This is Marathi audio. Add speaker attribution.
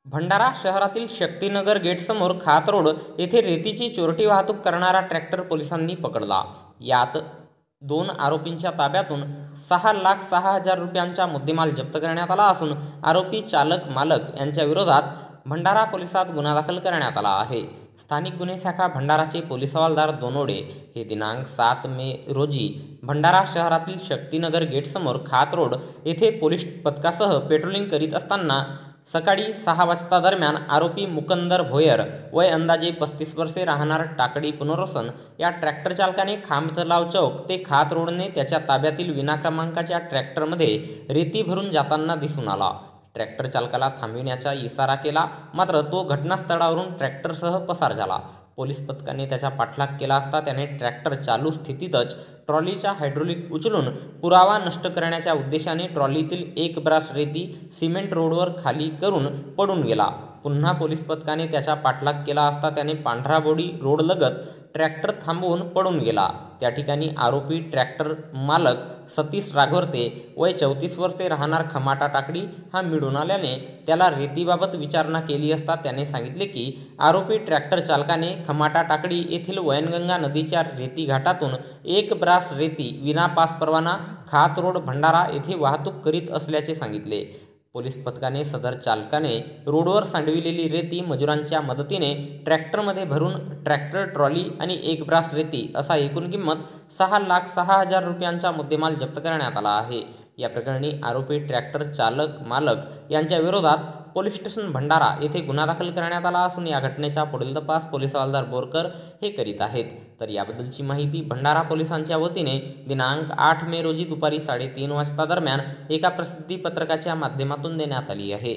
Speaker 1: भंडारा शहरातील शक्तीनगर गेटसमोर खात रोड येथे रेतीची चोरटी वाहतूक करणारा ट्रॅक्टर पोलिसांनी पकडला। यात 2 आरोपींच्या ताब्यातून 6,06,000 रुपयांचा मुद्देमाल जप्त करण्यात आला असून आरोपी चालक मालक यांच्या विरोधात भंडारा पोलिसात गुन्हा दाखल करण्यात आला आहे। स्थानिक गुन्हे शाखा भंडाराचे पोलीस हवालदार दोनोडे हे दिनांक 7 मे रोजी भंडारा शहरातील शक्तीनगर गेटसमोर खात रोड येथे पोलीस पथकासह पेट्रोलिंग करीत असताना सकाळी 6 वाजता दरम्यान आरोपी मुकंदर भोयर वय अंदाजे 35 वर्षे राहणार टाकडी पुनर्वसन या ट्रॅक्टर चालकाने खांबतलाव चौक ते खात रोडने त्याच्या ताब्यातील विना क्रमांकाच्या ट्रॅक्टरमध्ये रेती भरून जाताना दिसून आला। ट्रॅक्टर चालकाला थांबविण्याचा इशारा केला, मात्र तो घटनास्थळावरून ट्रॅक्टरसह पसार झाला। पोलीस पथकाने त्याचा पाठलाग केला असता त्याने ट्रॅक्टर चालू स्थितीतच ट्रॉलीचा हायड्रोलिक उचलून पुरावा नष्ट करण्याच्या उद्देशाने ट्रॉलीतील एक ब्रास रेती सिमेंट रोडवर खाली करून पडून गेला। पुन्हा पोलीस पथकाने त्याचा पाठलाग केला असता त्याने पांढरा बोडी रोडलगत ट्रॅक्टर थांबवून पडून गेला। त्या ठिकाणी आरोपी ट्रॅक्टर मालक सतीश राघवर्ते वय 34 वर्षे राहणार खमाटा टाकडी हा मिळून आल्याने त्याला रेतीबाबत विचारणा केली असता त्याने सांगितले की आरोपी ट्रॅक्टर चालकाने खमाटा टाकडी येथील वैनगंगा नदीच्या रेती घाटातून एक ब्रास रेती विना पास परवाना खात रोड भंडारा येथे वाहतूक करीत असल्याचे सांगितले। पोलीस पथकाने सदर चालकाने रोडवर सांडविलेली रेती मजुरांच्या मदतीने ट्रॅक्टरमध्ये भरून ट्रॅक्टर ट्रॉली आणि एक ब्रास रेती असा एकूण किंमत 6,06,000 रुपयांचा मुद्देमाल जप्त करण्यात आला आहे। या प्रकरणी आरोपी ट्रॅक्टर चालक मालक यांच्या विरोधात पोलीस स्टेशन भंडारा येथे गुन्हा दाखल करण्यात आला असून या घटनेचा पुढील तपास पोलीस हवालदार बोरकर हे करीत आहेत। तर याबद्दलची माहिती भंडारा पोलिसांच्या वतीने दिनांक 8 मे रोजी दुपारी 3:30 वाजता दरम्यान एका प्रसिद्धी पत्रकाच्या माध्यमातून देण्यात आली आहे।